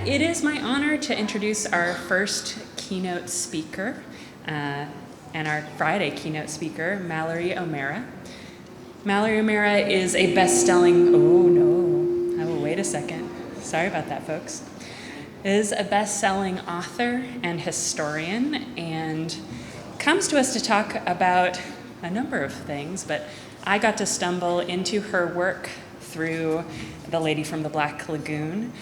It is my honor to introduce our first keynote speaker and our Friday keynote speaker, Mallory O'Meara. Mallory O'Meara is a best-selling, wait a second. Sorry about that, folks. Is a best-selling author and historian and comes to us to talk about a number of things, but I got to stumble into her work through The Lady from the Black Lagoon,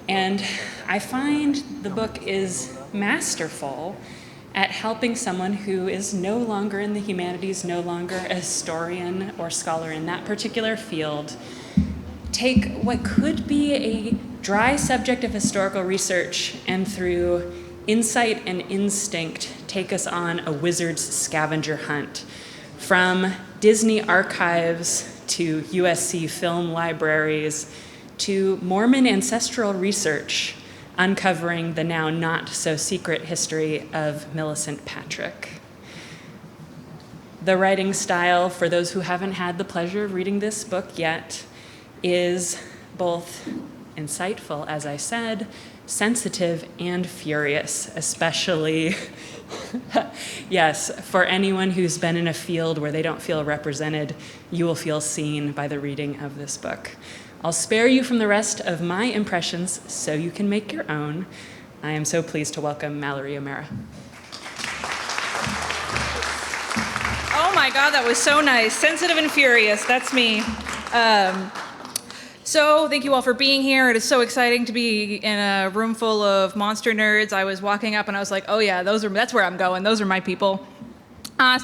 and I find the book is masterful at helping someone who is no longer in the humanities, no longer a historian or scholar in that particular field, take what could be a dry subject of historical research and through insight and instinct take us on a wizard's scavenger hunt from Disney archives to USC film libraries to Mormon ancestral research, uncovering the now not so secret history of Millicent Patrick. The writing style, for those who haven't had the pleasure of reading this book yet, is both insightful, as I said, sensitive and furious, especially, yes, for anyone who's been in a field where they don't feel represented, you will feel seen by the reading of this book. I'll spare you from the rest of my impressions so you can make your own. I am so pleased to welcome Mallory O'Meara. Oh my God, that was so nice. Sensitive and furious, that's me. So thank you all for being here. It is so exciting to be in a room full of monster nerds. I was walking up and I was like, oh yeah, that's where I'm going. Those are my people.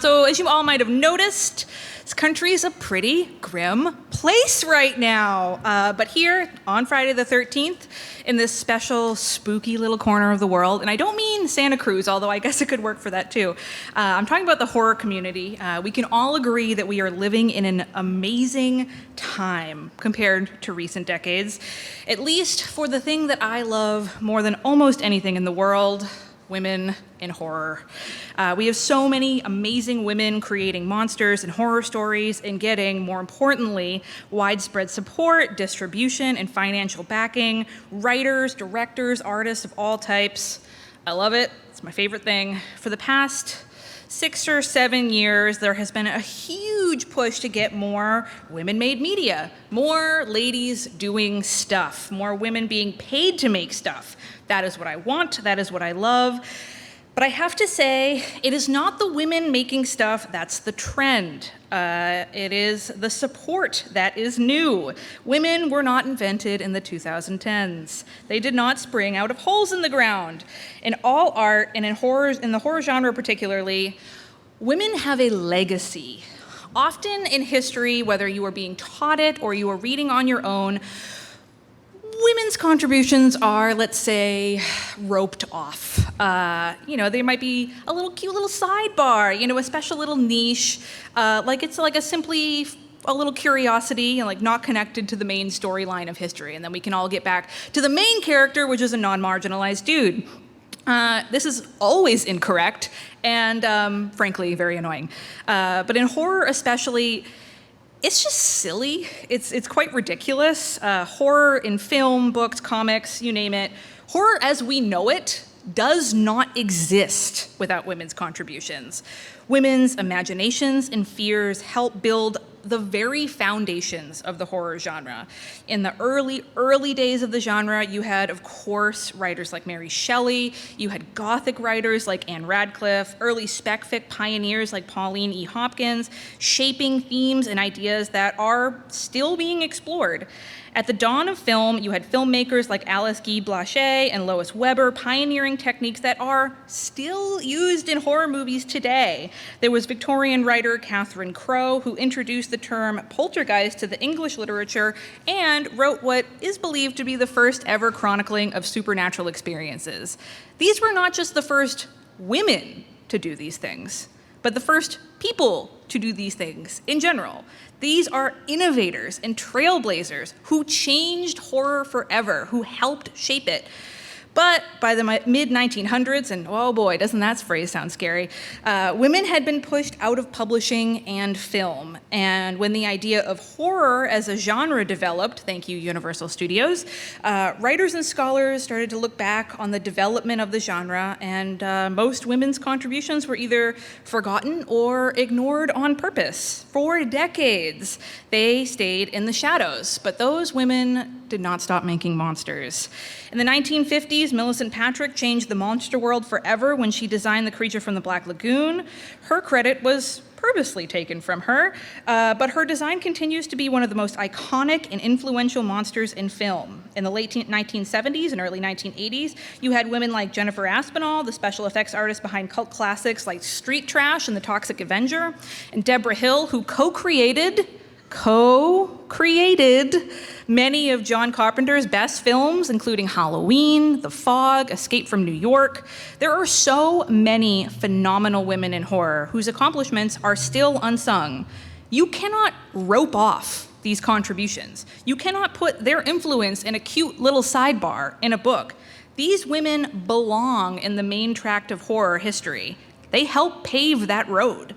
So as you all might have noticed, this country is a pretty grim place right now. But here on Friday the 13th, in this special spooky little corner of the world, and I don't mean Santa Cruz, although I guess it could work for that too. I'm talking about the horror community. We can all agree that we are living in an amazing time compared to recent decades, at least for the thing that I love more than almost anything in the world: women in horror. We have so many amazing women creating monsters and horror stories and getting, more importantly, widespread support, distribution, and financial backing. Writers, directors, artists of all types. I love it. It's my favorite thing. For the past 6 or 7 years, there has been a huge push to get more women-made media, more ladies doing stuff, more women being paid to make stuff. That is what I want, that is what I love. But I have to say, it is not the women making stuff that's the trend. It is the support that is new. Women were not invented in the 2010s. They did not spring out of holes in the ground. In all art, and in the horror genre particularly, women have a legacy. Often in history, whether you are being taught it or you are reading on your own, women's contributions are, let's say, roped off. They might be a little cute little sidebar, a special little niche, like it's like a little curiosity and like not connected to the main storyline of history. And then we can all get back to the main character, which is a non-marginalized dude. This is always incorrect and, frankly, very annoying. But in horror especially, it's just silly. It's quite ridiculous. Horror in film, books, comics, you name it. Horror as we know it does not exist without women's contributions. Women's imaginations and fears help build the very foundations of the horror genre. In the early days of the genre, you had, of course, writers like Mary Shelley, you had Gothic writers like Anne Radcliffe, early spec-fic pioneers like Pauline E. Hopkins, shaping themes and ideas that are still being explored. At the dawn of film, you had filmmakers like Alice Guy Blaché and Lois Weber pioneering techniques that are still used in horror movies today. There was Victorian writer Catherine Crowe, who introduced the term poltergeist to the English literature and wrote what is believed to be the first ever chronicling of supernatural experiences. These were not just the first women to do these things, but the first people to do these things in general. These are innovators and trailblazers who changed horror forever, who helped shape it. But by the mid-1900s, and oh boy, doesn't that phrase sound scary, women had been pushed out of publishing and film. And when the idea of horror as a genre developed, thank you, Universal Studios, writers and scholars started to look back on the development of the genre, and most women's contributions were either forgotten or ignored on purpose. For decades, they stayed in the shadows, but those women did not stop making monsters. In the 1950s, Millicent Patrick changed the monster world forever when she designed the creature from the Black Lagoon. Her credit was purposely taken from her, but her design continues to be one of the most iconic and influential monsters in film. In the late 1970s and early 1980s, you had women like Jennifer Aspinall, the special effects artist behind cult classics like Street Trash and The Toxic Avenger, and Deborah Hill, who co-created many of John Carpenter's best films, including Halloween, The Fog, Escape from New York. There are so many phenomenal women in horror whose accomplishments are still unsung. You cannot rope off these contributions. You cannot put their influence in a cute little sidebar in a book. These women belong in the main tract of horror history. They help pave that road.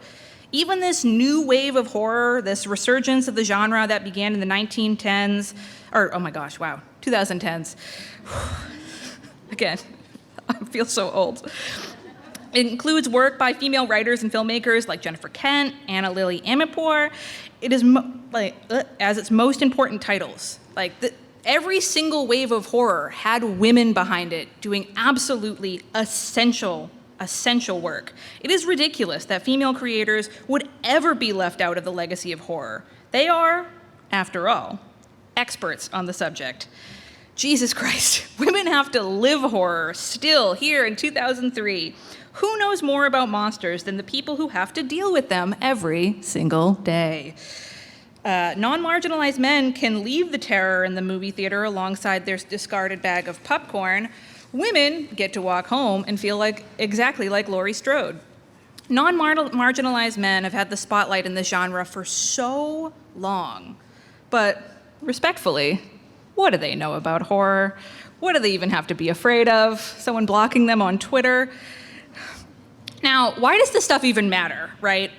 Even this new wave of horror, this resurgence of the genre that began in the 2010s, 2010s. Again, I feel so old. It includes work by female writers and filmmakers like Jennifer Kent, Anna Lily Amirpour. It is as its most important titles. Every single wave of horror had women behind it doing absolutely essential work. It is ridiculous that female creators would ever be left out of the legacy of horror. They are, after all, experts on the subject. Jesus Christ, women have to live horror still here in 2003. Who knows more about monsters than the people who have to deal with them every single day? Non-marginalized men can leave the terror in the movie theater alongside their discarded bag of popcorn. Women get to walk home and feel exactly like Laurie Strode. Non-marginalized men have had the spotlight in this genre for so long. But respectfully, what do they know about horror? What do they even have to be afraid of? Someone blocking them on Twitter? Now, why does this stuff even matter, right?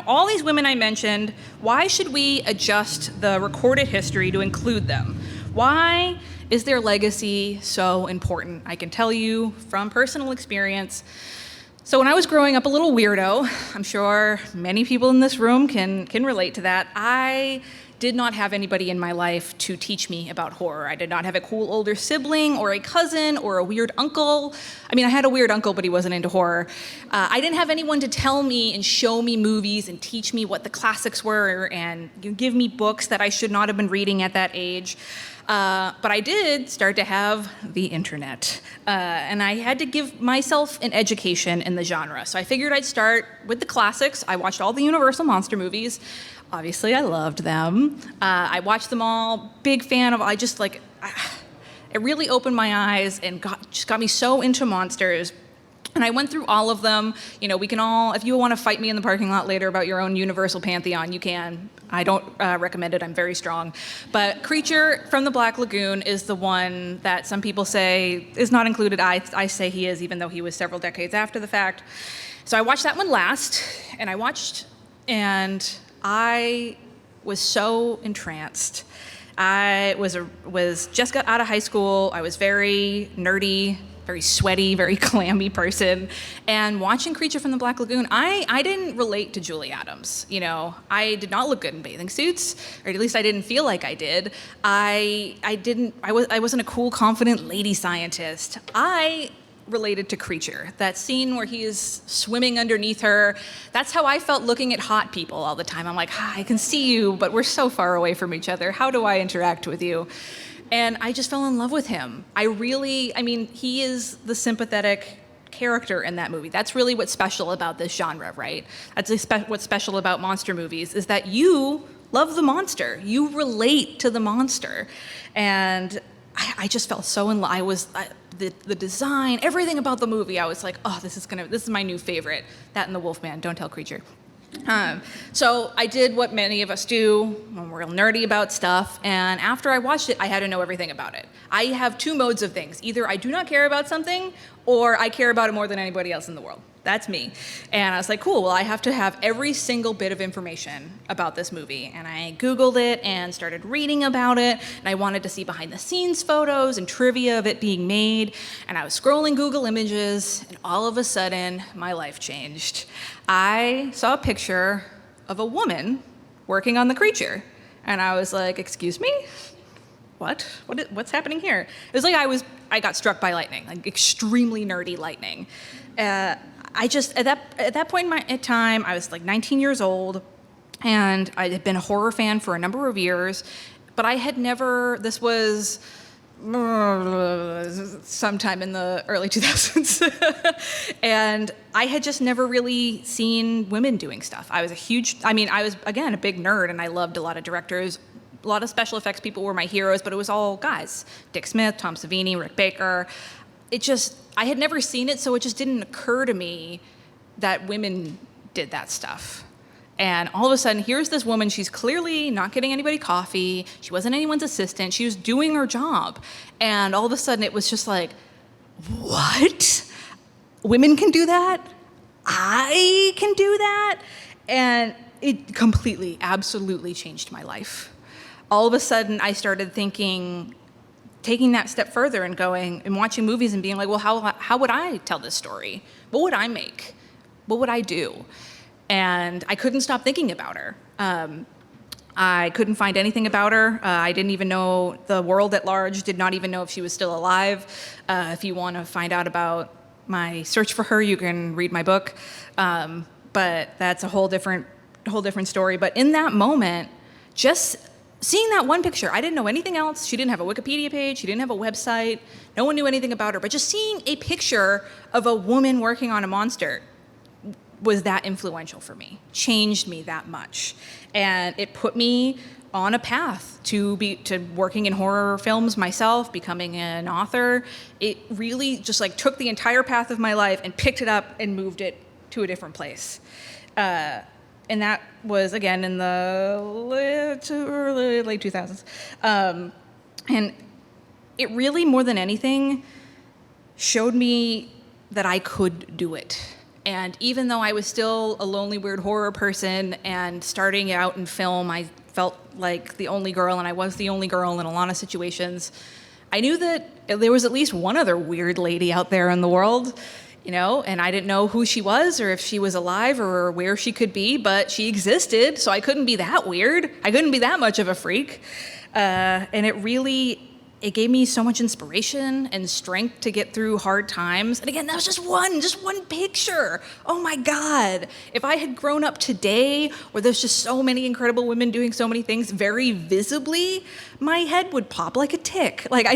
All these women I mentioned, why should we adjust the recorded history to include them? Why is their legacy so important? I can tell you from personal experience. So when I was growing up a little weirdo, I'm sure many people in this room can relate to that, I did not have anybody in my life to teach me about horror. I did not have a cool older sibling or a cousin or a weird uncle. I had a weird uncle, but he wasn't into horror. I didn't have anyone to tell me and show me movies and teach me what the classics were and give me books that I should not have been reading at that age. But I did start to have the internet, and I had to give myself an education in the genre. So I figured I'd start with the classics. I watched all the Universal monster movies. Obviously, I loved them. I watched them all, big fan of, it really opened my eyes and got me so into monsters. And I went through all of them. We can all, if you want to fight me in the parking lot later about your own Universal pantheon, you can. I don't recommend it, I'm very strong. But Creature from the Black Lagoon is the one that some people say is not included. I say he is, even though he was several decades after the fact. So I watched that one last, and I was so entranced. I was just got out of high school. I was very nerdy, very sweaty, very clammy person. And watching Creature from the Black Lagoon, I didn't relate to Julie Adams. I did not look good in bathing suits, or at least I didn't feel like I did. I wasn't a cool, confident lady scientist. I related to Creature. That scene where he is swimming underneath her, that's how I felt looking at hot people all the time. I'm like, I can see you, but we're so far away from each other. How do I interact with you? And I just fell in love with him. He is the sympathetic character in that movie. That's really what's special about this genre, right? That's what's special about monster movies, is that you love the monster. You relate to the monster. And I just felt so in love. The design, everything about the movie, I was like, oh, this is my new favorite. That and The Wolfman, don't tell Creature. So I did what many of us do when we're real nerdy about stuff, and after I watched it, I had to know everything about it. I have two modes of things. Either I do not care about something, or I care about it more than anybody else in the world. That's me. And I was like, cool, well, I have to have every single bit of information about this movie. And I Googled it and started reading about it, and I wanted to see behind the scenes photos and trivia of it being made. And I was scrolling Google Images, and all of a sudden, my life changed. I saw a picture of a woman working on the creature. And I was like, excuse me? What's happening here? It was like I got struck by lightning, like extremely nerdy lightning. I just, at that point in time, I was like 19 years old, and I had been a horror fan for a number of years, but I had never, this was sometime in the early 2000s, and I had just never really seen women doing stuff. I was again, a big nerd, and I loved a lot of directors. A lot of special effects people were my heroes, but it was all guys. Dick Smith, Tom Savini, Rick Baker. I had never seen it, so it just didn't occur to me that women did that stuff. And all of a sudden, here's this woman, she's clearly not getting anybody coffee, she wasn't anyone's assistant, she was doing her job. And all of a sudden, it was just like, what? Women can do that? I can do that? And it completely, absolutely changed my life. All of a sudden, I started thinking, taking that step further and going and watching movies and being like, well, how would I tell this story? What would I make? What would I do? And I couldn't stop thinking about her. I couldn't find anything about her. I didn't even know, the world at large did not even know if she was still alive. If you want to find out about my search for her, you can read my book. But that's a whole different story. But in that moment, just seeing that one picture, I didn't know anything else. She didn't have a Wikipedia page. She didn't have a website. No one knew anything about her. But just seeing a picture of a woman working on a monster was that influential for me, changed me that much. And it put me on a path to working in horror films myself, becoming an author. It really just like took the entire path of my life and picked it up and moved it to a different place. And that was, again, in the late 2000s. And it really, more than anything, showed me that I could do it. And even though I was still a lonely, weird horror person and starting out in film, I felt like the only girl, and I was the only girl in a lot of situations, I knew that there was at least one other weird lady out there in the world, and I didn't know who she was or if she was alive or where she could be, but she existed, so I couldn't be that weird. I couldn't be that much of a freak. And it gave me so much inspiration and strength to get through hard times. And again, that was just one picture. Oh my God. If I had grown up today where there's just so many incredible women doing so many things very visibly, my head would pop like a tick. Like I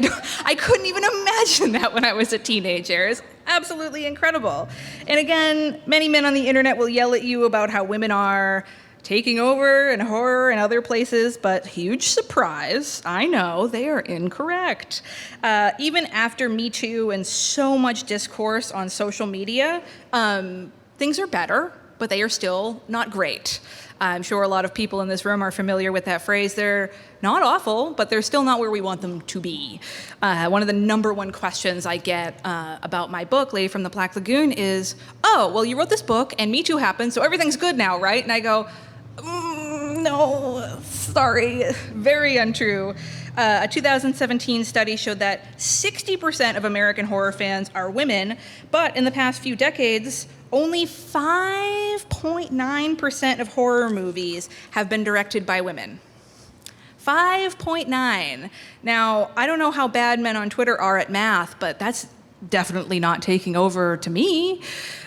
couldn't even imagine that when I was a teenager. It's absolutely incredible. And again, many men on the internet will yell at you about how women are taking over in horror and other places, but huge surprise, I know, they are incorrect. Even after Me Too and so much discourse on social media, things are better, but they are still not great. I'm sure a lot of people in this room are familiar with that phrase. They're not awful, but they're still not where we want them to be. One of the number one questions I get about my book, Lady from the Black Lagoon, is, oh, well, you wrote this book and Me Too happened, so everything's good now, right? And I go, no, sorry, very untrue. A 2017 study showed that 60% of American horror fans are women, but in the past few decades, only 5.9% of horror movies have been directed by women. 5.9. Now, I don't know how bad men on Twitter are at math, but that's definitely not taking over to me.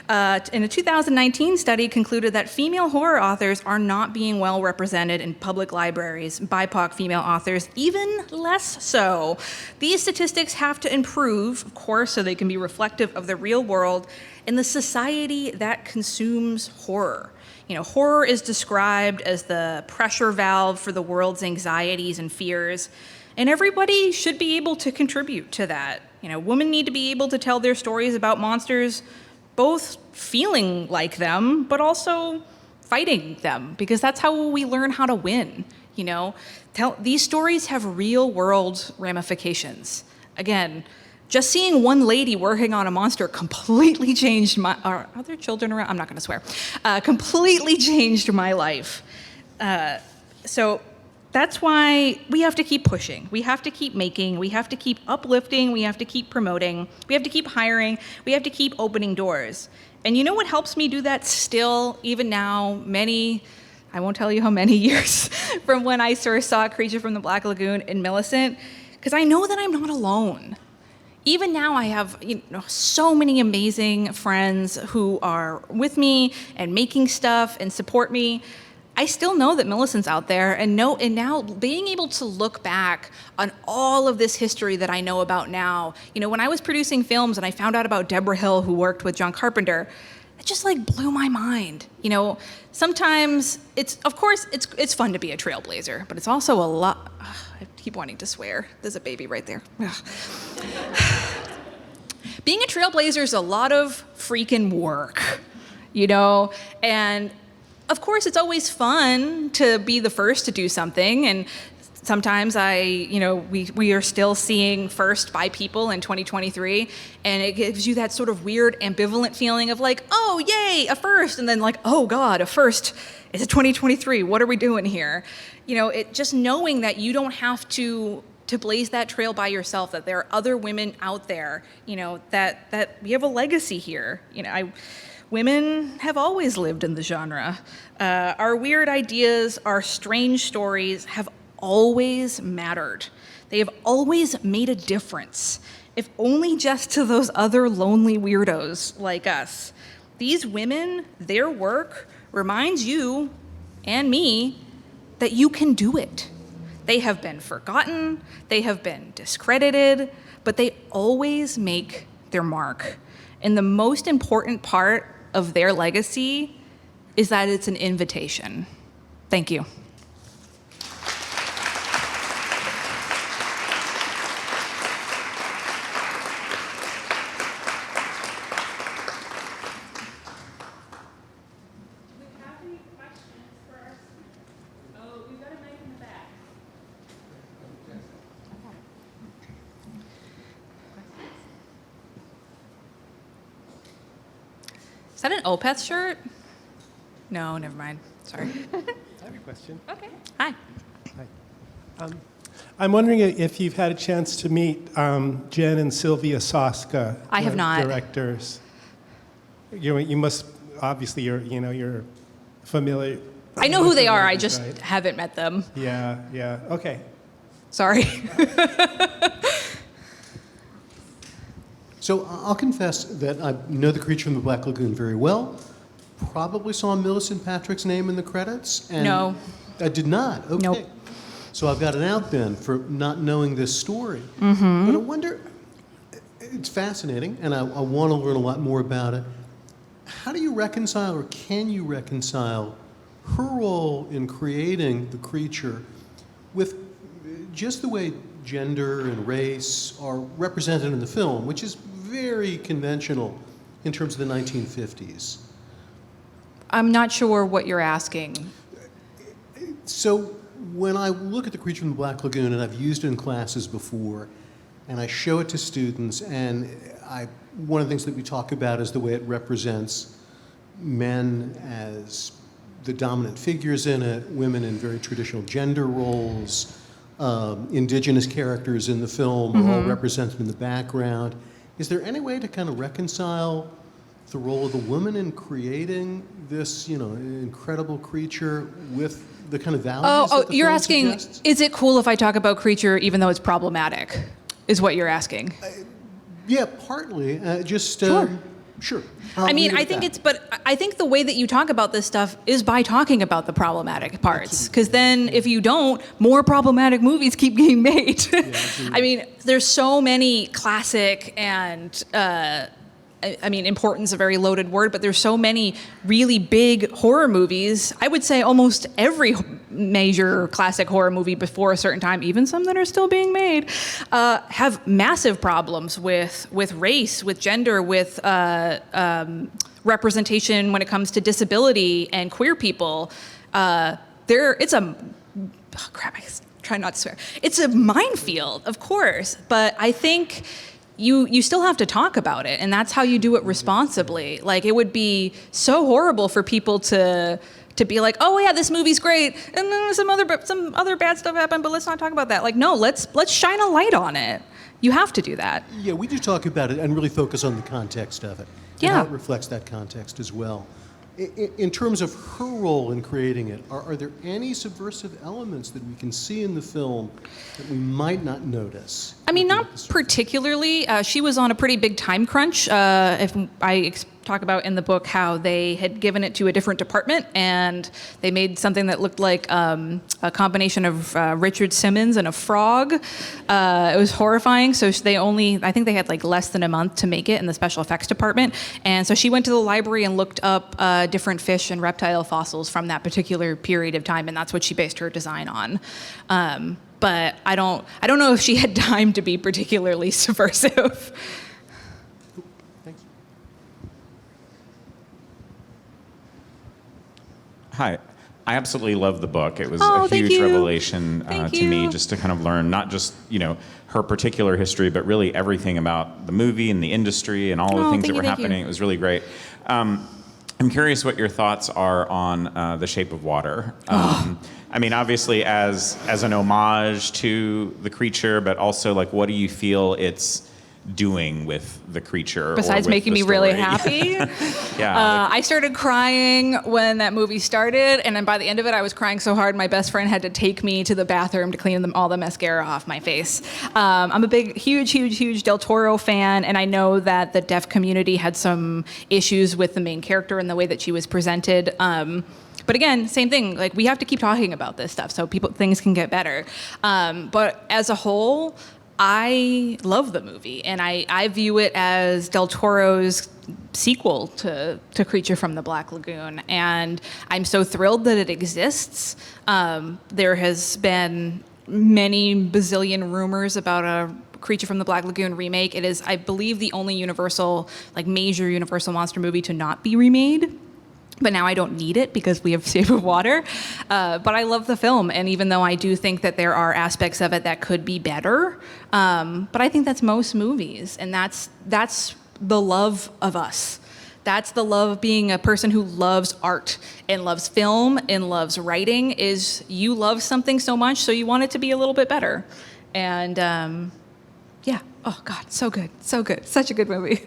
In a 2019 study concluded that female horror authors are not being well represented in public libraries, BIPOC female authors even less so. These statistics have to improve, of course, so they can be reflective of the real world and the society that consumes horror. Horror is described as the pressure valve for the world's anxieties and fears, and everybody should be able to contribute to that. Women need to be able to tell their stories about monsters, both feeling like them, but also fighting them, because that's how we learn how to win. You know, these stories have real world ramifications. Again, just seeing one lady working on a monster completely changed are there children around? I'm not going to swear. Completely changed my life. So that's why we have to keep pushing. We have to keep making. We have to keep uplifting. We have to keep promoting. We have to keep hiring. We have to keep opening doors. And you know what helps me do that still, even now, I won't tell you how many years from when I first saw Creature from the Black Lagoon in Millicent, because I know that I'm not alone. Even now, I have so many amazing friends who are with me and making stuff and support me. I still know that Millicent's out there, and now being able to look back on all of this history that I know about now. When I was producing films and I found out about Deborah Hill, who worked with John Carpenter, it just blew my mind. Sometimes it's fun to be a trailblazer, but it's also a lot. I keep wanting to swear. There's a baby right there. Being a trailblazer is a lot of freaking work, and of course it's always fun to be the first to do something, and sometimes we are still seeing first by people in 2023, and it gives you that sort of weird ambivalent feeling of oh yay, a first, and then oh god, a first. It's 2023. What are we doing here? It just knowing that you don't have to blaze that trail by yourself, that there are other women out there, that we have a legacy here. Women have always lived in the genre. Our weird ideas, our strange stories have always mattered. They have always made a difference, if only just to those other lonely weirdos like us. These women, their work reminds you and me that you can do it. They have been forgotten, they have been discredited, but they always make their mark. And the most important part of their legacy is that it's an invitation. Thank you. Is that an Opeth shirt? No, never mind. Sorry. I have a question. Okay. Hi. Hi. I'm wondering if you've had a chance to meet Jen and Sylvia Soska. I have not. Directors. You must obviously you're familiar. I know who they are. I Right? just haven't met them. Yeah. Okay. Sorry. So I'll confess that I know the Creature from the Black Lagoon very well. Probably saw Millicent Patrick's name in the credits. And No. I did not. Okay. Nope. So I've got an out then for not knowing this story. Mm-hmm. But I wonder, it's fascinating, and I want to learn a lot more about it. How do you reconcile, or can you reconcile, her role in creating the creature with just the way gender and race are represented in the film, which is very conventional in terms of the 1950s? I'm not sure what you're asking. So when I look at the Creature from the Black Lagoon, and I've used it in classes before, and I show it to students, and one of the things that we talk about is the way it represents men as the dominant figures in it, women in very traditional gender roles, indigenous characters in the film are all represented in the background. Is there any way to kind of reconcile the role of the woman in creating this, incredible creature with the kind of values that the you're film asking, suggests? is it cool if I talk about Creature even though it's problematic, is what you're asking? Yeah, partly. Sure. I mean, I think the way that you talk about this stuff is by talking about the problematic parts. Because then if you don't, more problematic movies keep getting made. I mean, there's so many classic and, important's a very loaded word, but there's so many really big horror movies. I would say almost every major classic horror movie before a certain time, even some that are still being made, have massive problems with race, with gender, with representation when it comes to disability and queer people, it's a, oh crap, I try not to swear. It's a minefield, of course, but I think you still have to talk about it, and that's how you do it responsibly. Like, it would be so horrible for people to be like, oh yeah, this movie's great, and then some other bad stuff happened, but let's not talk about that. Like, no, let's shine a light on it. You have to do that. Yeah, we do talk about it and really focus on the context of it. Yeah. And how it reflects that context as well. In terms of her role in creating it, are there any subversive elements that we can see in the film that we might not notice? I mean, not particularly. She was on a pretty big time crunch. If I talk about in the book how they had given it to a different department, and they made something that looked like a combination of Richard Simmons and a frog. It was horrifying. So I think they had like less than a month to make it in the special effects department. And so she went to the library and looked up different fish and reptile fossils from that particular period of time, and that's what she based her design on. But I don't know if she had time to be particularly subversive. Thanks. Hi. I absolutely love the book. It was Oh, a thank huge you. revelation Thank to me, you. just to kind of learn not just, her particular history, but really everything about the movie and the industry and all the Oh, things thank that were you, thank you. happening. It was really great. I'm curious what your thoughts are on The Shape of Water. I mean, obviously as an homage to the creature, but also like, what do you feel it's doing with the creature? Besides or with making the me really story? happy. Yeah. I started crying when that movie started, and then by the end of it, I was crying so hard my best friend had to take me to the bathroom to clean all the mascara off my face. I'm a big, huge Del Toro fan, and I know that the deaf community had some issues with the main character and the way that she was presented. But again, same thing. Like, we have to keep talking about this stuff so things can get better. But as a whole, I love the movie, and I view it as Del Toro's sequel to Creature from the Black Lagoon, and I'm so thrilled that it exists. There has been many bazillion rumors about a Creature from the Black Lagoon remake. It is, I believe, the only major Universal monster movie to not be remade. But now I don't need it because we have Shape of Water. But I love the film, and even though I do think that there are aspects of it that could be better, but I think that's most movies, and that's the love of us. That's the love of being a person who loves art and loves film and loves writing, is you love something so much so you want it to be a little bit better. And yeah, oh God, so good, such a good movie.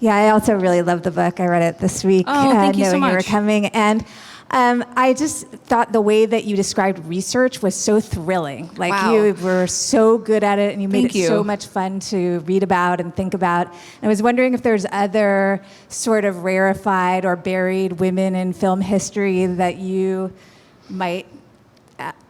Yeah, I also really loved the book. I read it this week, Oh, thank you so knowing you were much. coming. And I just thought the way that you described research was so thrilling. Like, Wow. you were so good at it, and you made Thank it you. so much fun to read about and think about. And I was wondering if there's other sort of rarefied or buried women in film history that you might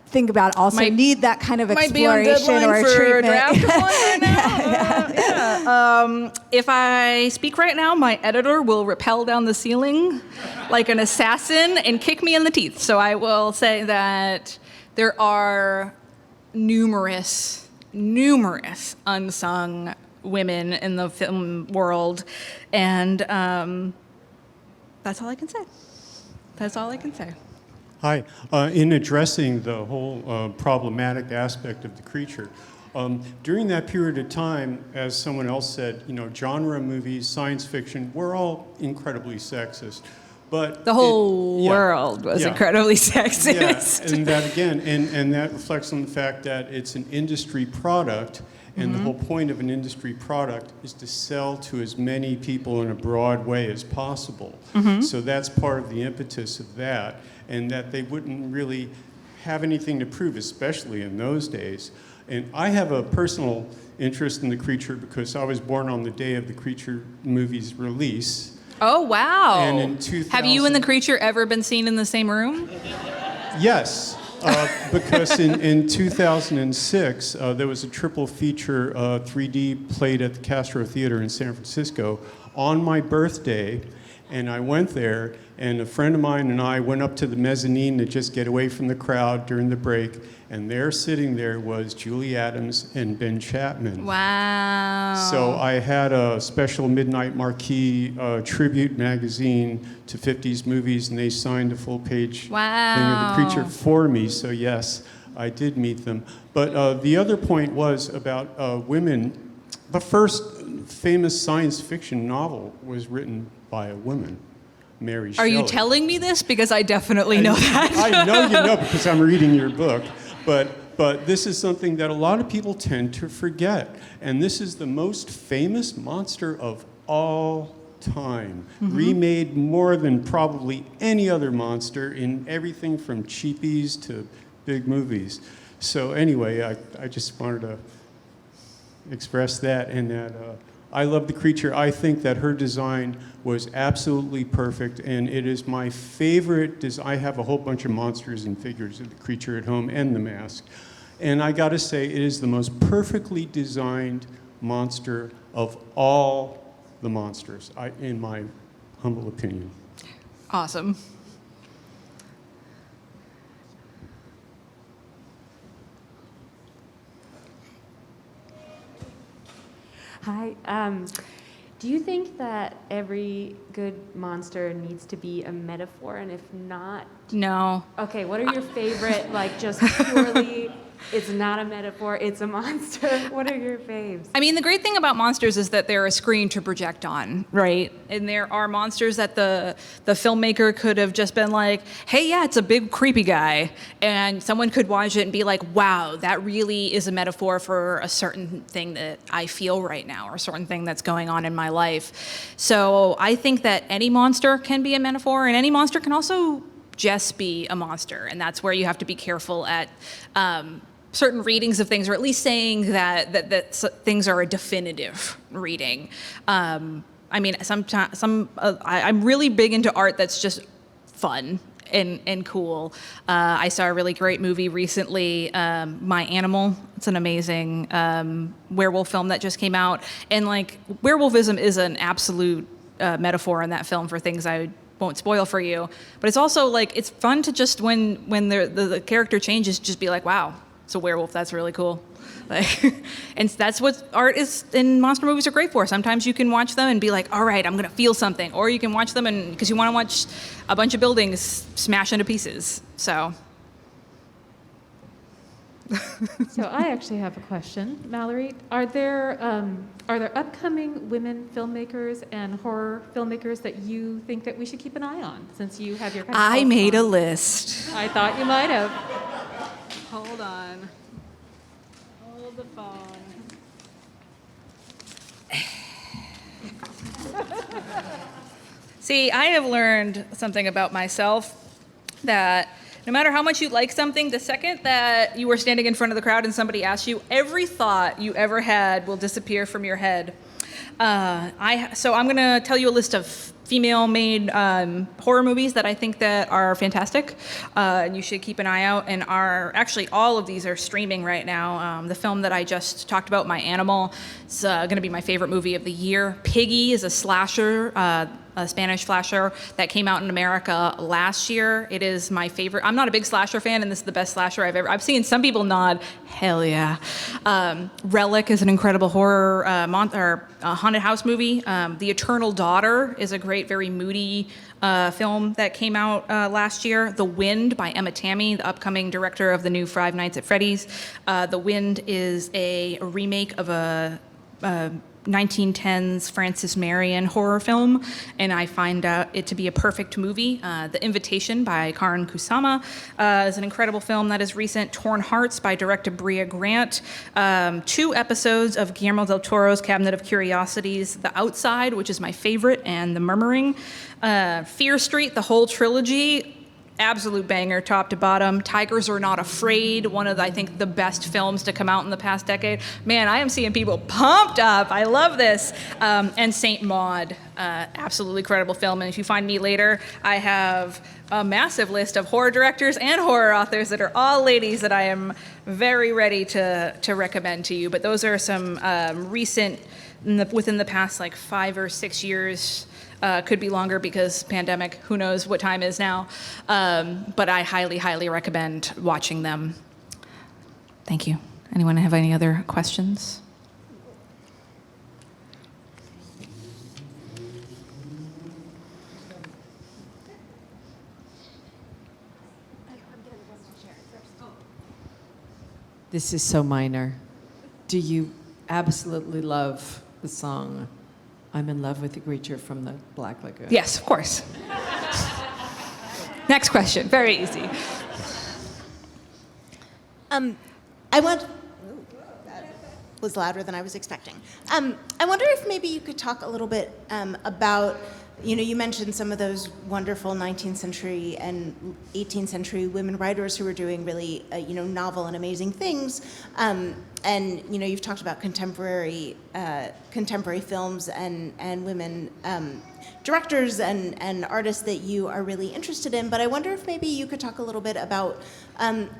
think about also need that kind of Might be on exploration deadline or for treatment. draft one right now. Yeah. If I speak right now, my editor will rappel down the ceiling like an assassin and kick me in the teeth. So I will say that there are numerous unsung women in the film world, and that's all I can say. Hi. In addressing the whole problematic aspect of the creature, during that period of time, as someone else said, genre movies, science fiction, were all incredibly sexist. But The whole world was incredibly sexist. Yeah, and that again, and that reflects on the fact that it's an industry product, and the whole point of an industry product is to sell to as many people in a broad way as possible. So that's part of the impetus of that, and that they wouldn't really have anything to prove, especially in those days. And I have a personal interest in the creature because I was born on the day of the Creature movie's release. Oh, wow. And in 2000 Have you and the creature ever been seen in the same room? Yes, because in 2006, there was a triple feature 3D played at the Castro Theater in San Francisco on my birthday, And I went there, and a friend of mine and I went up to the mezzanine to just get away from the crowd during the break. And there, sitting there, was Julie Adams and Ben Chapman. Wow. So I had a special Midnight Marquee tribute magazine to 50s movies, and they signed a full-page thing of the creature for me. So yes, I did meet them. But the other point was about women. The first famous science fiction novel was written by a woman, Mary Shelley. Are you telling me this? Because I definitely know that. I know you know because I'm reading your book. But this is something that a lot of people tend to forget. And this is the most famous monster of all time. Remade more than probably any other monster in everything from cheapies to big movies. So anyway, I just wanted to express that, and that I love the creature. I think that her design was absolutely perfect, and it is my favorite. I have a whole bunch of monsters and figures of the creature at home and the mask. And I gotta say, it is the most perfectly designed monster of all the monsters, in my humble opinion. Awesome. Hi. Do you think that every good monster needs to be a metaphor? And if not, No. okay, what are your favorite, like just purely, it's not a metaphor, it's a monster? What are your faves? I mean, the great thing about monsters is that they're a screen to project on, right? And there are monsters that the filmmaker could have just been like, hey, yeah, it's a big creepy guy. And someone could watch it and be like, wow, that really is a metaphor for a certain thing that I feel right now, or a certain thing that's going on in my life. So I think that any monster can be a metaphor, and any monster can also just be a monster. And that's where you have to be careful at certain readings of things, or at least saying that things are a definitive reading. I mean, sometimes I'm really big into art that's just fun and cool. I saw a really great movie recently, My Animal. It's an amazing werewolf film that just came out, and like werewolfism is an absolute metaphor in that film for things I won't spoil for you. But it's also like it's fun to just when the character changes, just be like, wow, it's a werewolf. That's really cool. Like, and that's what art is in monster movies are great for. Sometimes you can watch them and be like, all right, I'm gonna feel something, or you can watch them and because you want to watch a bunch of buildings smash into pieces. So. So I actually have a question, Mallory. Are there upcoming women filmmakers and horror filmmakers that you think that we should keep an eye on, since you have your kind of I pulse made on? a list. I thought you might have. Hold on. Hold the phone. See, I have learned something about myself, that no matter how much you like something, the second that you are standing in front of the crowd and somebody asks you, every thought you ever had will disappear from your head. So I'm going to tell you a list of female-made horror movies that I think that are fantastic, and you should keep an eye out. And actually all of these are streaming right now. The film that I just talked about, My Animal, is going to be my favorite movie of the year. Piggy is a slasher, a Spanish slasher that came out in America last year. It is my favorite. I'm not a big slasher fan, and this is the best slasher I've seen some people nod. Hell yeah. Relic is an incredible horror haunted house movie. The Eternal Daughter is a great, very moody film that came out last year. The Wind by Emma Tammy, the upcoming director of the new Five Nights at Freddy's. The Wind is a remake of a 1910s Francis Marion horror film, and I find it to be a perfect movie. The Invitation by Karin Kusama is an incredible film that is recent. Torn Hearts by director Bria Grant. 2 episodes of Guillermo del Toro's Cabinet of Curiosities, The Outside, which is my favorite, and The Murmuring. Fear Street, the whole trilogy. Absolute banger, top to bottom. Tigers Are Not Afraid, one of, I think, the best films to come out in the past decade. Man, I am seeing people pumped up. I love this. And Saint Maud, absolutely credible film. And if you find me later, I have a massive list of horror directors and horror authors that are all ladies that I am very ready to recommend to you. But those are some recent, within the past like 5 or 6 years, Could be longer because pandemic, who knows what time is now. But I highly, highly recommend watching them. Thank you. Anyone have any other questions? This is so minor. Do you absolutely love the song I'm in Love with the Creature from the Black Lagoon? Yes, of course. Next question, very easy. I want. Ooh, that was louder than I was expecting. I wonder if maybe you could talk a little bit about, you mentioned some of those wonderful 19th century and 18th century women writers who were doing really, novel and amazing things. And, you've talked about contemporary films and women directors and artists that you are really interested in. But I wonder if maybe you could talk a little bit about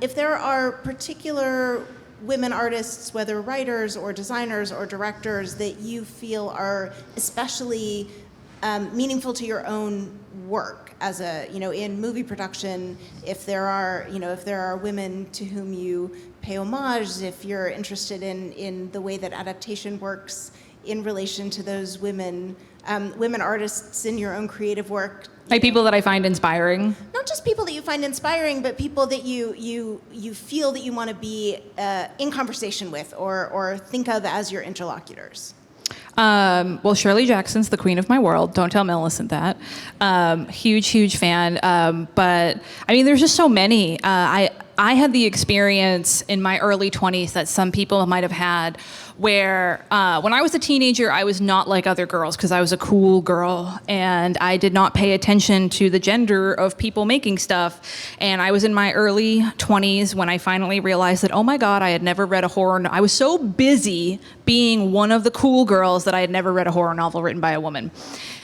if there are particular women artists, whether writers or designers or directors, that you feel are especially meaningful to your own work as in movie production. If there are women to whom you pay homage, if you're interested in the way that adaptation works in relation to those women artists in your own creative work. Like people that I find inspiring. Not just people that you find inspiring, but people that you feel that you want to be in conversation with or think of as your interlocutors. Well, Shirley Jackson's the queen of my world. Don't tell Millicent that. Huge fan. But I mean, there's just so many. I had the experience in my early 20s that some people might have had where when I was a teenager, I was not like other girls because I was a cool girl and I did not pay attention to the gender of people making stuff. And I was in my early 20s when I finally realized that, oh my God, I had never read a horror novel. I was so busy being one of the cool girls that I had never read a horror novel written by a woman.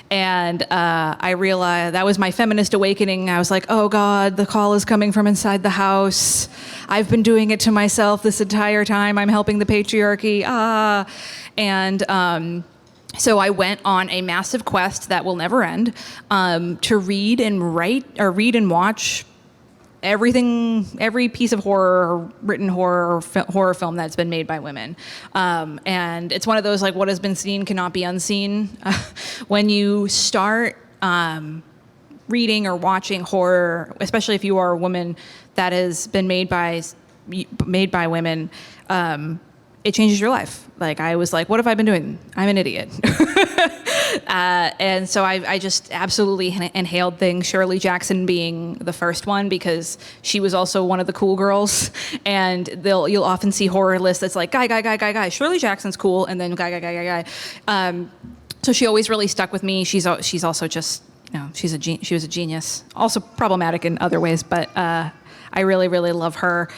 And I realized that was my feminist awakening. I was like, oh God, the call is coming from inside the house. I've been doing it to myself this entire time. I'm helping the patriarchy. And so I went on a massive quest that will never end to read and watch every piece of horror, written horror, or horror film that's been made by women. And it's one of those, like, what has been seen cannot be unseen. When you start reading or watching horror, especially if you are a woman that has been made by women, it changes your life. Like, I was like, what have I been doing? I'm an idiot. And so I just absolutely inhaled things, Shirley Jackson being the first one, because she was also one of the cool girls. And you'll often see horror lists that's like, guy. Shirley Jackson's cool, and then guy. So she always really stuck with me. She's also just, she was a genius. Also problematic in other ways, but I really, really love her.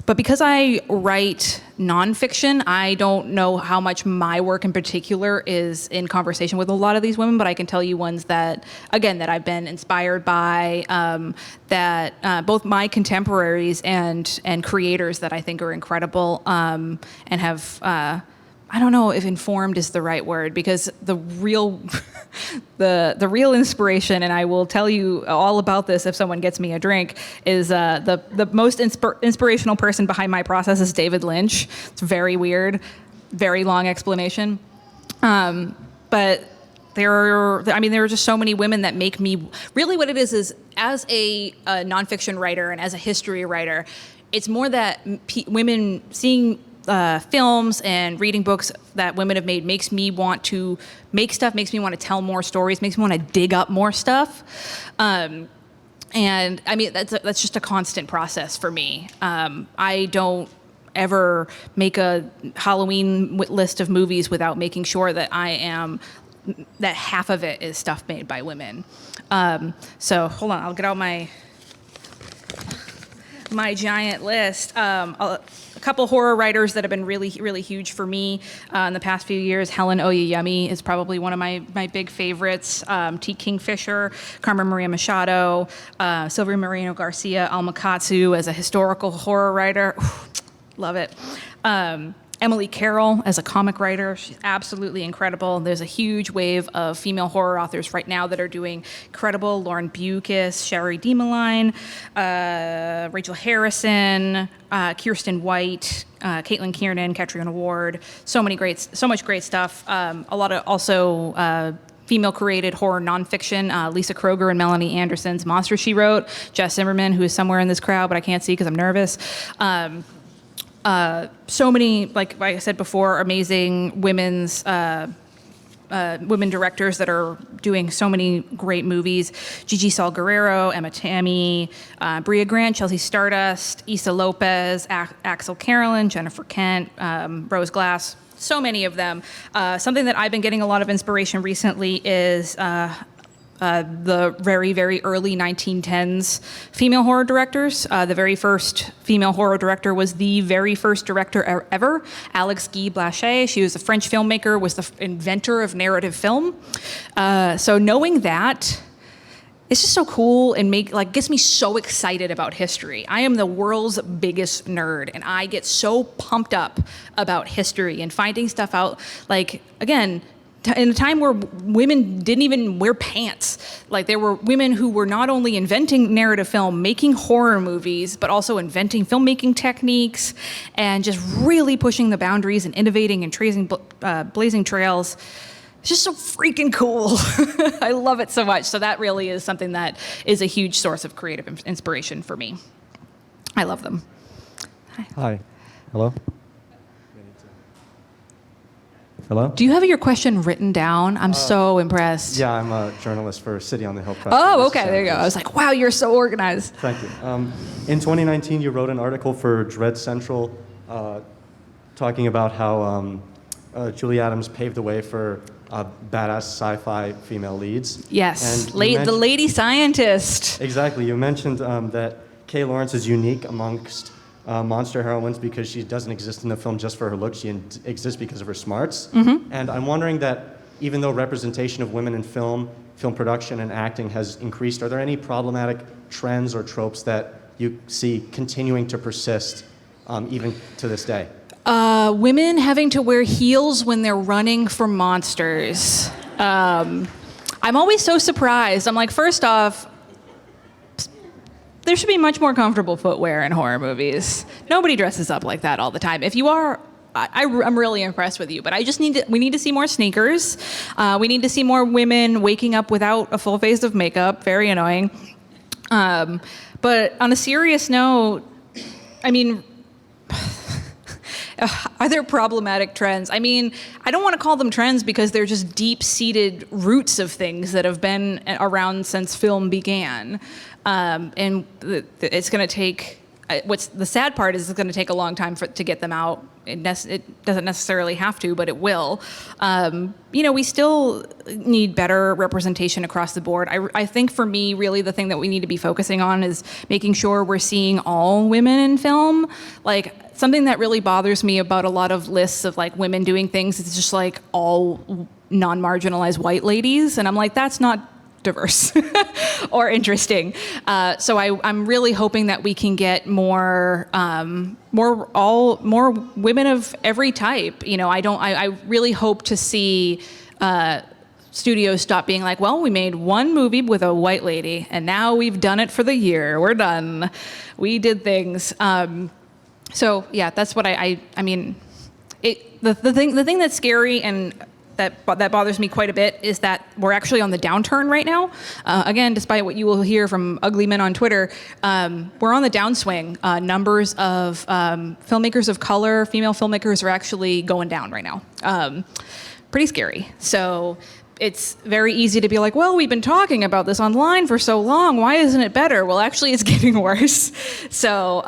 But because I write nonfiction, I don't know how much my work in particular is in conversation with a lot of these women, but I can tell you ones that I've been inspired by, that both my contemporaries and creators that I think are incredible, and have, I don't know if informed is the right word, because the real inspiration, and I will tell you all about this if someone gets me a drink, is the most inspirational person behind my process is David Lynch. It's very weird, very long explanation. But there are just so many women that make me, really what it is as a nonfiction writer and as a history writer, it's more that women seeing films and reading books that women have made makes me want to make stuff, makes me want to tell more stories, makes me want to dig up more stuff. And I mean, that's just a constant process for me. I don't ever make a Halloween list of movies without making sure that that half of it is stuff made by women. So hold on, I'll get out my giant list. A couple horror writers that have been really, really huge for me in the past few years. Helen Oyeyemi is probably one of my big favorites. T. Kingfisher, Carmen Maria Machado, Sylvia Moreno Garcia, Alma Katsu as a historical horror writer. Love it. And Emily Carroll as a comic writer. She's absolutely incredible. There's a huge wave of female horror authors right now that are doing incredible. Lauren Bukis, Sherry DeMaline, Rachel Harrison, Kirsten White, Caitlin Kiernan, Catriona Ward. So much great stuff. A lot of also female-created horror nonfiction. Lisa Kroger and Melanie Anderson's Monster She Wrote. Jess Zimmerman, who is somewhere in this crowd, but I can't see because I'm nervous. So many, like I said before, amazing women directors that are doing so many great movies. Gigi Saul-Guerrero, Emma Tammy, Bria Grant, Chelsea Stardust, Issa Lopez, Axel Carolyn, Jennifer Kent, Rose Glass. So many of them. Something that I've been getting a lot of inspiration recently is the very, very early 1910s female horror directors. The very first female horror director was the very first director ever, Alix Guy Blaché. She was a French filmmaker, was the inventor of narrative film. So knowing that, it's just so cool and gets me so excited about history. I am the world's biggest nerd, and I get so pumped up about history and finding stuff out. Like, again, in a time where women didn't even wear pants. Like, there were women who were not only inventing narrative film, making horror movies, but also inventing filmmaking techniques and just really pushing the boundaries and innovating and blazing trails. It's just so freaking cool. I love it so much. So that really is something that is a huge source of creative inspiration for me. I love them. Hi. Hello? Hello? Do you have your question written down? I'm so impressed. Yeah, I'm a journalist for City on the Hill Press. Oh, okay, there you go. I was like, wow, you're so organized. Thank you. In 2019, you wrote an article for Dread Central talking about how Julie Adams paved the way for badass sci-fi female leads. Yes, the lady scientist. Exactly. You mentioned that Kay Lawrence is unique amongst monster heroines because she doesn't exist in the film just for her look. She exists because of her smarts. Mm-hmm. And I'm wondering that even though representation of women in film production and acting has increased, are there any problematic trends or tropes that you see continuing to persist even to this day? Women having to wear heels when they're running from monsters. I'm always so surprised. I'm like, first off, there should be much more comfortable footwear in horror movies. Nobody dresses up like that all the time. If you are, I'm really impressed with you, but we need to see more sneakers. We need to see more women waking up without a full face of makeup. Very annoying. But on a serious note, I mean, are there problematic trends? I mean, I don't want to call them trends because they're just deep-seated roots of things that have been around since film began. And it's going to take, what's the sad part is it's going to take a long time to get them out. It doesn't necessarily have to, but it will. We still need better representation across the board. I think for me, really the thing that we need to be focusing on is making sure we're seeing all women in film. Like, something that really bothers me about a lot of lists of like women doing things is just like all non-marginalized white ladies. And I'm like, that's not diverse or interesting. So I'm really hoping that we can get more women of every type. I really hope to see studios stop being like, well, we made one movie with a white lady and now we've done it for the year. We're done. We did things. So yeah, that's what I mean. The thing that's scary and that bothers me quite a bit is that we're actually on the downturn right now. Again, despite what you will hear from ugly men on Twitter, we're on the downswing. Numbers of filmmakers of color, female filmmakers, are actually going down right now. Pretty scary. So it's very easy to be like, well, we've been talking about this online for so long. Why isn't it better? Well, actually, it's getting worse. So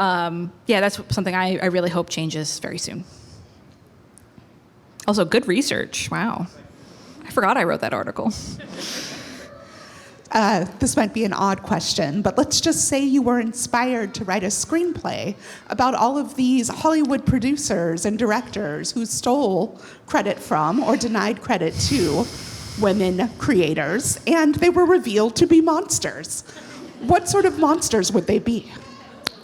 yeah, that's something I really hope changes very soon. Also, good research. Wow. I forgot I wrote that article. This might be an odd question, but let's just say you were inspired to write a screenplay about all of these Hollywood producers and directors who stole credit from or denied credit to women creators, and they were revealed to be monsters. What sort of monsters would they be?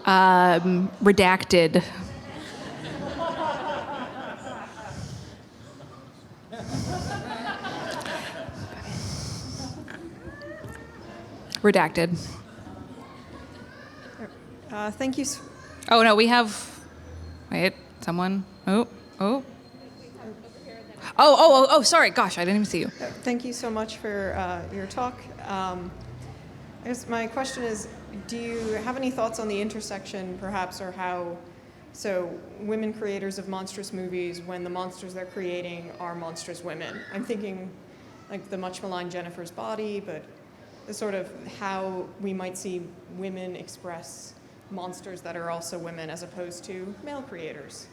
Redacted. Redacted. Thank you. Oh, no, we have, wait, someone, sorry, gosh, I didn't even see you. Thank you so much for your talk. I guess my question is, do you have any thoughts on the intersection, perhaps, or how, so women creators of monstrous movies, when the monsters they're creating are monstrous women? I'm thinking like the much maligned Jennifer's Body, but the sort of how we might see women express monsters that are also women as opposed to male creators.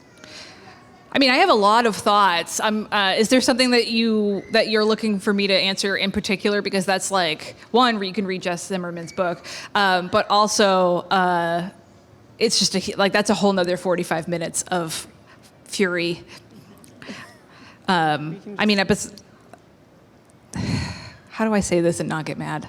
I mean, I have a lot of thoughts. Is there something that you're looking for me to answer in particular? Because that's like, one, you can read Jess Zimmerman's book, but also it's just that's a whole nother 45 minutes of fury. I mean, how do I say this and not get mad?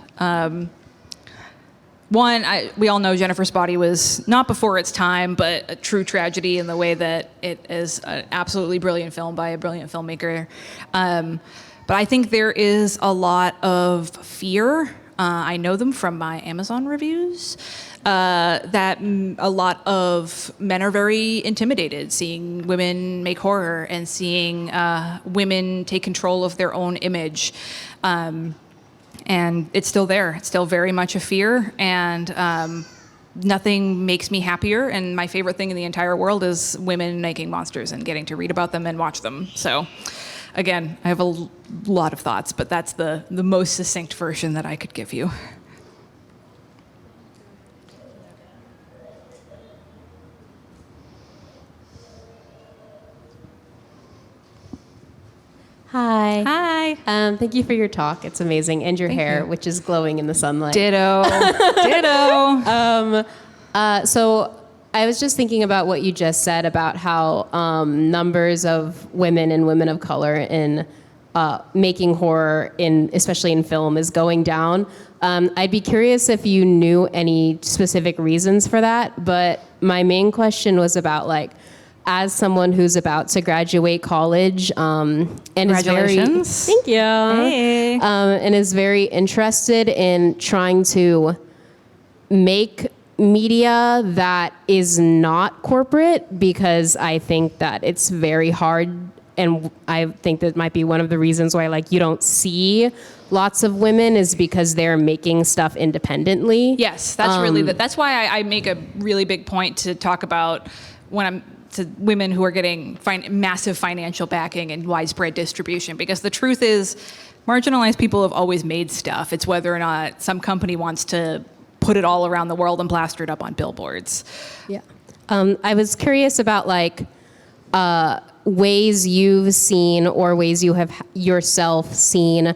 One, we all know Jennifer's Body was not before its time, but a true tragedy in the way that it is an absolutely brilliant film by a brilliant filmmaker. But I think there is a lot of fear. I know them from my Amazon reviews. That a lot of men are very intimidated seeing women make horror and seeing women take control of their own image. And it's still there. It's still very much a fear, and nothing makes me happier. And my favorite thing in the entire world is women making monsters and getting to read about them and watch them. So, again, I have a lot of thoughts, but that's the most succinct version that I could give you. Hi. Hi. Thank you for your talk. It's amazing. And your hair, which is glowing in the sunlight. Ditto. Ditto. So I was just thinking about what you just said about how numbers of women and women of color in making horror, especially in film, is going down. I'd be curious if you knew any specific reasons for that. But my main question was about as someone who's about to graduate college and Congratulations. Thank you. Hey. And is very interested in trying to make media that is not corporate, because I think that it's very hard, and I think that might be one of the reasons why you don't see lots of women, is because they're making stuff independently. Yes, that's that's why I make a really big point to talk about when I'm to women who are getting massive financial backing and widespread distribution, because the truth is marginalized people have always made stuff. It's whether or not some company wants to put it all around the world and plaster it up on billboards. Yeah. I was curious about ways you've seen or ways you have yourself seen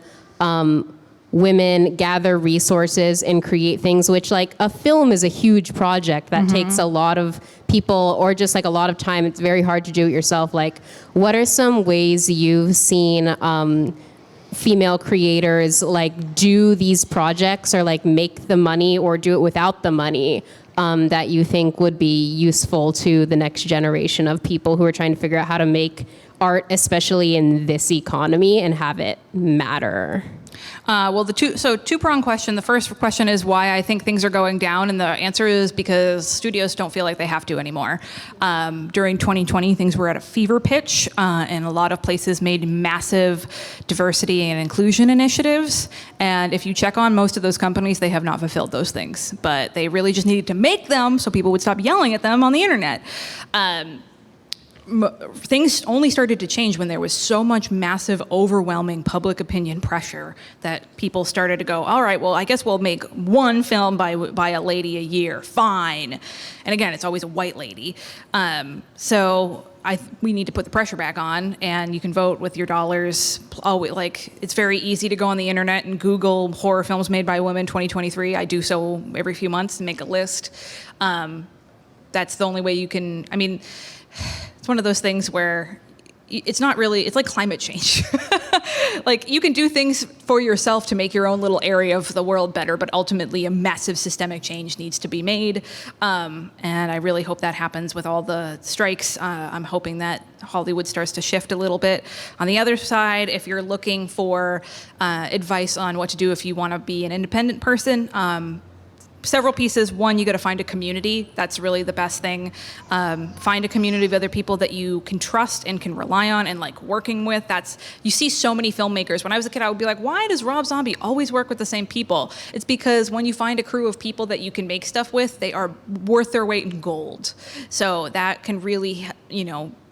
women gather resources and create things, which a film is a huge project that takes a lot of people or just a lot of time. It's very hard to do it yourself. What are some ways you've seen female creators do these projects or make the money or do it without the money that you think would be useful to the next generation of people who are trying to figure out how to make art, especially in this economy, and have it matter? Well, two-pronged question. The first question is why I think things are going down, and the answer is because studios don't feel like they have to anymore. During 2020, things were at a fever pitch, and a lot of places made massive diversity and inclusion initiatives. And if you check on most of those companies, they have not fulfilled those things. But they really just needed to make them so people would stop yelling at them on the internet. Things only started to change when there was so much massive, overwhelming public opinion pressure that people started to go, all right, well, I guess we'll make one film by a lady a year, fine. And again, it's always a white lady. So we need to put the pressure back on, and you can vote with your dollars. It's very easy to go on the internet and Google horror films made by women 2023. I do so every few months and make a list. That's the only way you can, it's one of those things where it's not really, it's like climate change. like you can do things for yourself to make your own little area of the world better, but ultimately a massive systemic change needs to be made. And I really hope that happens with all the strikes. I'm hoping that Hollywood starts to shift a little bit. On the other side, if you're looking for advice on what to do if you want to be an independent person, several pieces. One, you got to find a community. That's really the best thing. Find a community of other people that you can trust and can rely on and like working with. You see so many filmmakers. When I was a kid, I would be like, why does Rob Zombie always work with the same people? It's because when you find a crew of people that you can make stuff with, they are worth their weight in gold. So that can really,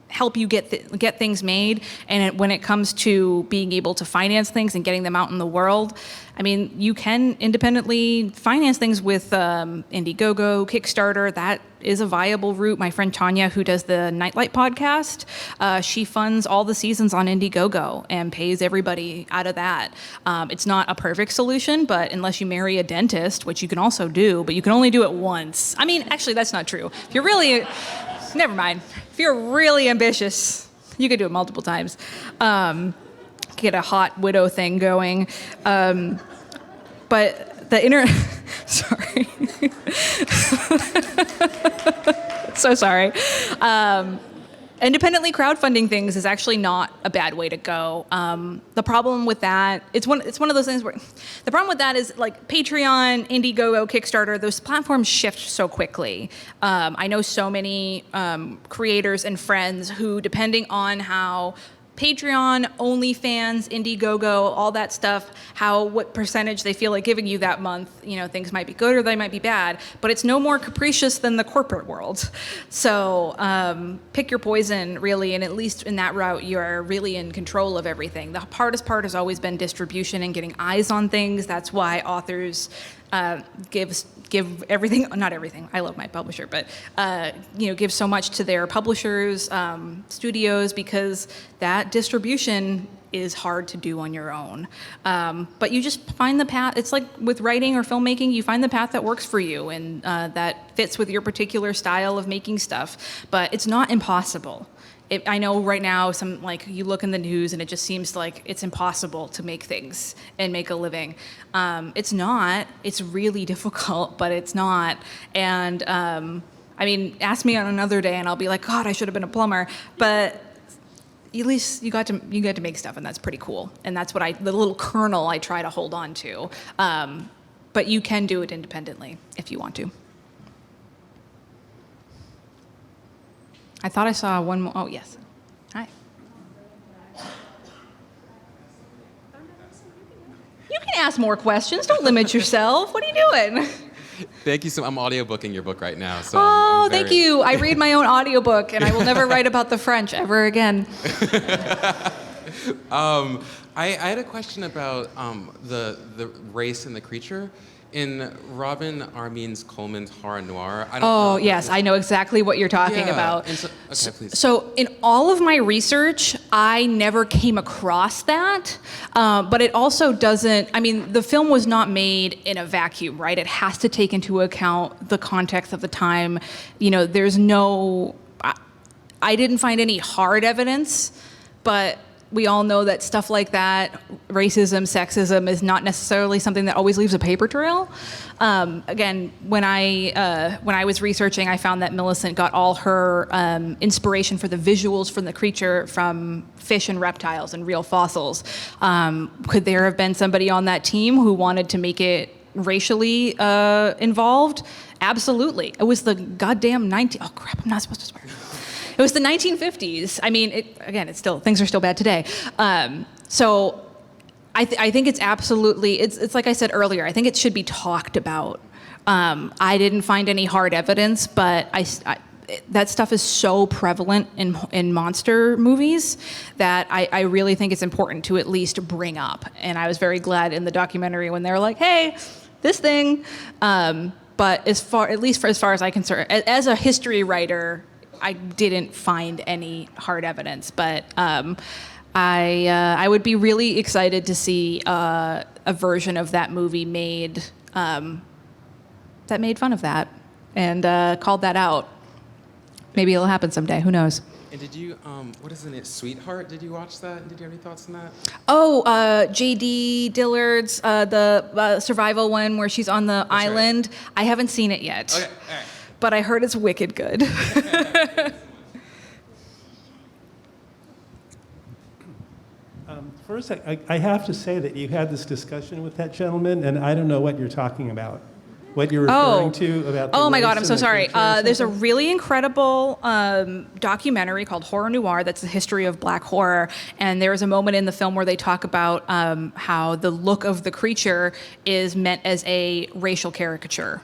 help you get things made. And when it comes to being able to finance things and getting them out in the world, I mean, you can independently finance things with Indiegogo, Kickstarter. That is a viable route. My friend Tanya, who does the Nightlight podcast, she funds all the seasons on Indiegogo and pays everybody out of that. It's not a perfect solution, but unless you marry a dentist, which you can also do, but you can only do it once. I mean, actually, that's not true. If you're really... Never mind. If you're really ambitious, you could do it multiple times. Get a hot widow thing going. But the sorry. So sorry. Independently crowdfunding things is actually not a bad way to go. The problem with that, it's one of those things where the problem with that is like Patreon, Indiegogo, Kickstarter, those platforms shift so quickly. I know so many creators and friends who, depending on how Patreon, OnlyFans, Indiegogo, all that stuff, what percentage they feel like giving you that month, things might be good or they might be bad, but it's no more capricious than the corporate world. So pick your poison, really, and at least in that route, you're really in control of everything. The hardest part has always been distribution and getting eyes on things. That's why authors give everything, not everything, I love my publisher, but give so much to their publishers, studios, because that distribution is hard to do on your own. But you just find the path. It's like with writing or filmmaking, you find the path that works for you and that fits with your particular style of making stuff. But it's not impossible. I know right now, you look in the news and it just seems like it's impossible to make things and make a living. It's not. It's really difficult, but it's not. And ask me on another day and I'll be like, God, I should have been a plumber. But at least you got to make stuff, and that's pretty cool. And that's what the little kernel I try to hold on to. But you can do it independently if you want to. I thought I saw one more. Oh, yes. Hi. You can ask more questions. Don't limit yourself. What are you doing? Thank you so much. I'm audiobooking your book right now. So thank you. I read my own audiobook, and I will never write about the French ever again. I had a question about the race and the creature. In Robin Armin's Coleman's horror noir, I don't know. Yes, I know exactly what you're talking about. Okay, please. So in all of my research, I never came across that, but it also doesn't, the film was not made in a vacuum, right? It has to take into account the context of the time. There's I didn't find any hard evidence, but we all know that stuff like that, racism, sexism, is not necessarily something that always leaves a paper trail. Again, when I was researching, I found that Millicent got all her inspiration for the visuals from the creature from fish and reptiles and real fossils. Could there have been somebody on that team who wanted to make it racially involved? Absolutely. It was the goddamn oh crap, I'm not supposed to swear. It was the 1950s. Things are still bad today. So I think it's absolutely, it's like I said earlier, I think it should be talked about. I didn't find any hard evidence, but that stuff is so prevalent in monster movies that I really think it's important to at least bring up. And I was very glad in the documentary when they were like, hey, this thing. But as far as I'm concerned, as a history writer, I didn't find any hard evidence, but I would be really excited to see a version of that movie made that made fun of that and called that out. Maybe it'll happen someday. Who knows? And did you, what is it, Sweetheart? Did you watch that? Did you have any thoughts on that? Oh, J.D. Dillard's, the survival one where she's on the island. Right. I haven't seen it yet. Okay, all right. But I heard it's wicked good. First, I have to say that you had this discussion with that gentleman, and I don't know what you're talking about. What you're referring to about the Oh my race God, I'm and so the sorry. culture or There's a something? really incredible documentary called Horror Noir that's the history of black horror. And there is a moment in the film where they talk about how the look of the creature is meant as a racial caricature.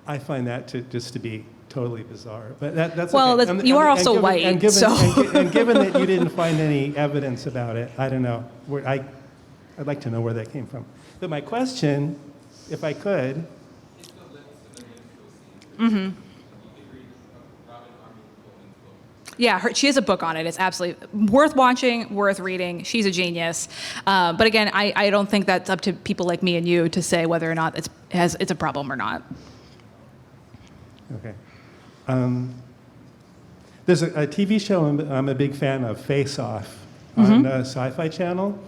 I find that just to be totally bizarre, but that's Well, okay. you are also given, white, and given, so. and given that you didn't find any evidence about it, I don't know. I'd like to know where that came from. But my question, if I could. Mm-hmm. Yeah, she has a book on it. It's absolutely worth watching, worth reading. She's a genius. But again, I don't think that's up to people like me and you to say whether or not it's a problem or not. Okay. There's a TV show I'm a big fan of, Face Off, on Sci-Fi Channel.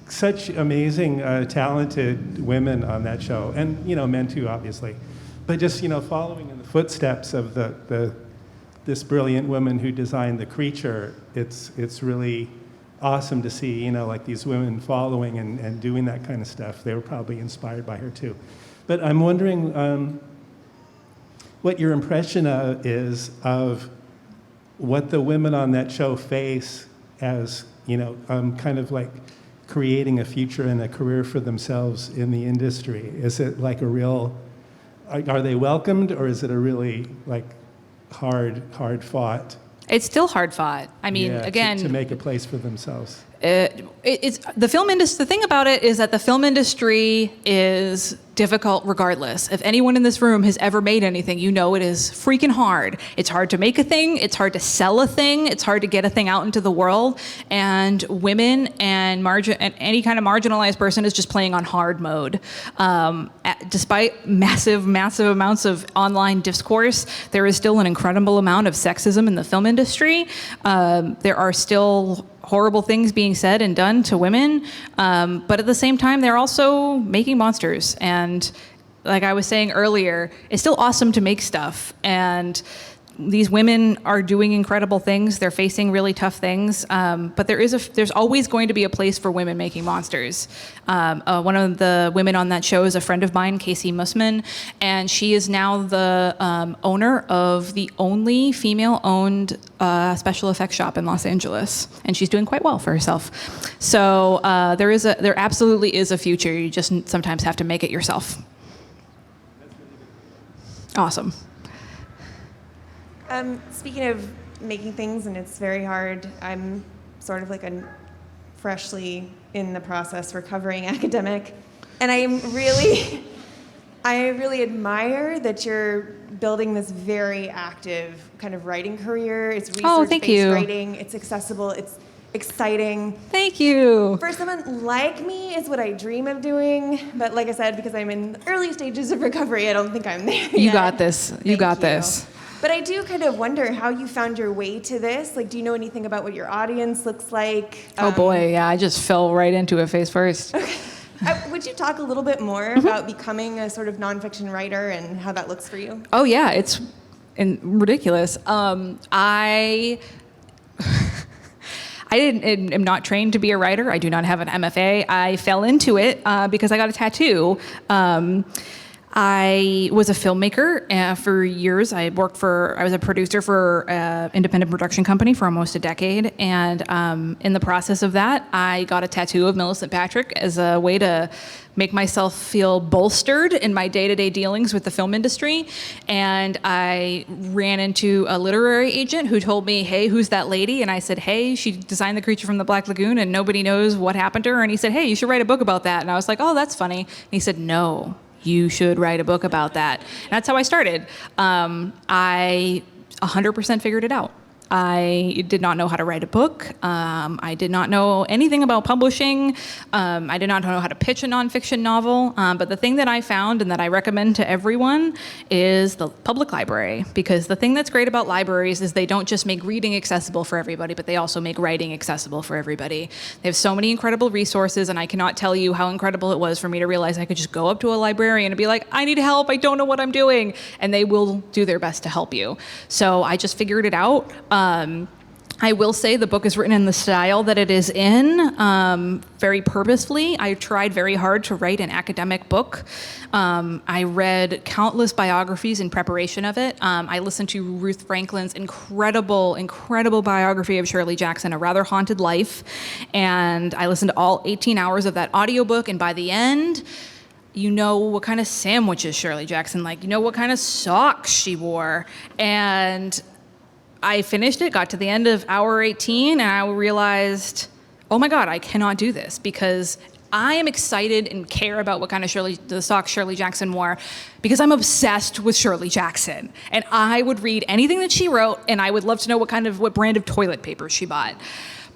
Such amazing, talented women on that show, and men too, obviously. But just following in the footsteps of this brilliant woman who designed the creature, it's really awesome to see like these women following and doing that kind of stuff. They were probably inspired by her too. But I'm wondering what your impression is of what the women on that show face as kind of like creating a future and a career for themselves in the industry. Is it like a real, are they welcomed, or is it a really like hard fought? It's still hard fought. I mean, again, to make a place for themselves. It's the film industry. The thing about it is that the film industry is difficult regardless. If anyone in this room has ever made anything, it is freaking hard. It's hard to make a thing. It's hard to sell a thing. It's hard to get a thing out into the world. And women and any kind of marginalized person is just playing on hard mode. Despite massive amounts of online discourse, there is still an incredible amount of sexism in the film industry. There are still horrible things being said and done to women, but at the same time, they're also making monsters. And like I was saying earlier, it's still awesome to make stuff. And these women are doing incredible things. They're facing really tough things, but there's always going to be a place for women making monsters. One of the women on that show is a friend of mine, Casey Mussman, and she is now the owner of the only female-owned special effects shop in Los Angeles, and she's doing quite well for herself. So there absolutely is a future. You just sometimes have to make it yourself. Awesome. Speaking of making things, and it's very hard, I'm sort of like a freshly in the process recovering academic, and I really admire that you're building this very active kind of writing career. It's research-based writing. It's accessible. It's exciting. Thank you. For someone like me, it's what I dream of doing. But like I said, because I'm in the early stages of recovery, I don't think I'm there yet. You got this. You got this. But I do kind of wonder how you found your way to this. Like, do you know anything about what your audience looks like? Oh boy, yeah, I just fell right into it face first. Okay. Would you talk a little bit more about becoming a sort of nonfiction writer and how that looks for you? Oh yeah, it's ridiculous. I am not trained to be a writer. I do not have an MFA. I fell into it because I got a tattoo. I was a filmmaker for years. I was a producer for an independent production company for almost a decade. And in the process of that, I got a tattoo of Millicent Patrick as a way to make myself feel bolstered in my day-to-day dealings with the film industry. And I ran into a literary agent who told me, hey, who's that lady? And I said, hey, she designed The Creature from the Black Lagoon and nobody knows what happened to her. And he said, hey, you should write a book about that. And I was like, oh, that's funny. And he said, no. You should write a book about that. And that's how I started. I 100% figured it out. I did not know how to write a book. I did not know anything about publishing. I did not know how to pitch a nonfiction novel. But the thing that I found and that I recommend to everyone is the public library. Because the thing that's great about libraries is they don't just make reading accessible for everybody, but they also make writing accessible for everybody. They have so many incredible resources, and I cannot tell you how incredible it was for me to realize I could just go up to a librarian and be like, I need help, I don't know what I'm doing. And they will do their best to help you. So I just figured it out. I will say the book is written in the style that it is in, very purposefully. I tried very hard to write an academic book. I read countless biographies in preparation of it. I listened to Ruth Franklin's incredible, incredible biography of Shirley Jackson, A Rather Haunted Life. And I listened to all 18 hours of that audiobook, and by the end, you know what kind of sandwiches Shirley Jackson liked. You know what kind of socks she wore. And I finished it, got to the end of hour 18, and I realized, oh my God, I cannot do this because I am excited and care about what kind of the socks Shirley Jackson wore because I'm obsessed with Shirley Jackson. And I would read anything that she wrote, and I would love to know what brand of toilet paper she bought.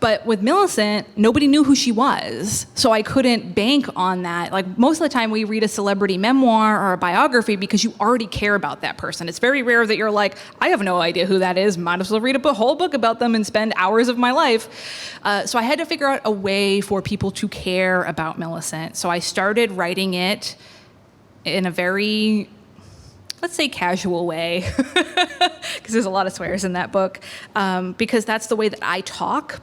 But with Millicent, nobody knew who she was, so I couldn't bank on that. Like, most of the time we read a celebrity memoir or a biography because you already care about that person. It's very rare that you're like, I have no idea who that is, might as well read a whole book about them and spend hours of my life. So I had to figure out a way for people to care about Millicent. So I started writing it in a very, let's say, casual way, because there's a lot of swears in that book, because that's the way that I talk.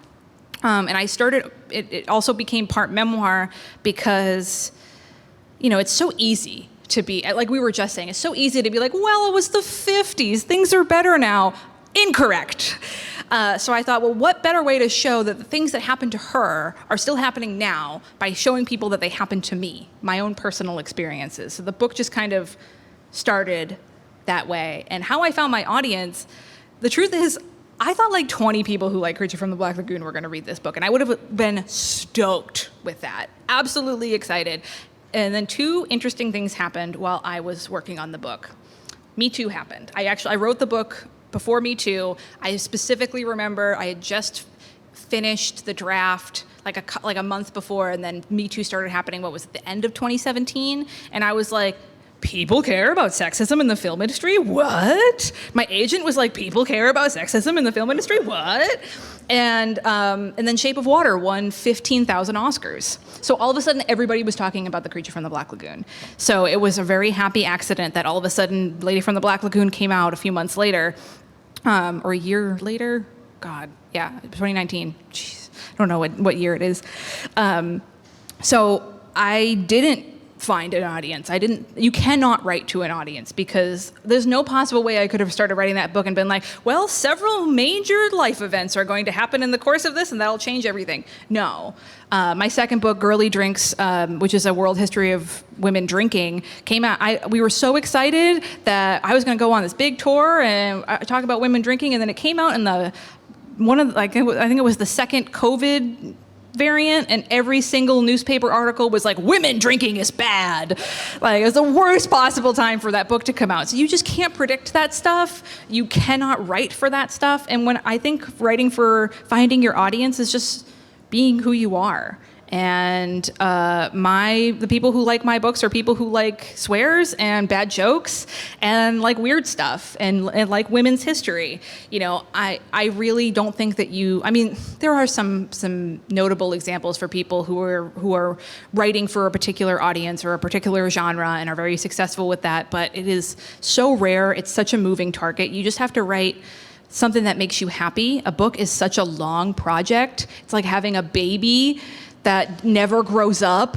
And I started, it also became part memoir because, you know, it's so easy to be, like we were just saying, it's so easy to be like, well, it was the 50s, things are better now. Incorrect. So I thought, well, what better way to show that the things that happened to her are still happening now by showing people that they happened to me, my own personal experiences. So the book just kind of started that way. And how I found my audience, the truth is, I thought like 20 people who like Creature from the Black Lagoon were going to read this book, and I would have been stoked with that. Absolutely excited. And then two interesting things happened while I was working on the book. Me Too happened. I wrote the book before Me Too. I specifically remember I had just finished the draft like a month before, and then Me Too started happening, what was it, the end of 2017? And I was like, people care about sexism in the film industry? What? My agent was like, people care about sexism in the film industry? What? And then Shape of Water won 15,000 Oscars. So all of a sudden, everybody was talking about The Creature from the Black Lagoon. So it was a very happy accident that all of a sudden, Lady from the Black Lagoon came out a few months later, or a year later. God, yeah, 2019. Jeez, I don't know what year it is. So I didn't find an audience. You cannot write to an audience because there's no possible way I could have started writing that book and been like, well, several major life events are going to happen in the course of this and that'll change everything. No. My second book, Girly Drinks, which is a world history of women drinking, came out. We were so excited that I was going to go on this big tour and talk about women drinking, and then it came out in I think it was the second COVID variant, and every single newspaper article was like, women drinking is bad. Like, it was the worst possible time for that book to come out. So you just can't predict that stuff. You cannot write for that stuff. And when I think writing for finding your audience is just being who you are. And the people who like my books are people who like swears and bad jokes and like weird stuff and like women's history. You know, I really don't think that there are some notable examples for people who are writing for a particular audience or a particular genre and are very successful with that, but it is so rare. It's such a moving target. You just have to write something that makes you happy. A book is such a long project. It's like having a baby that never grows up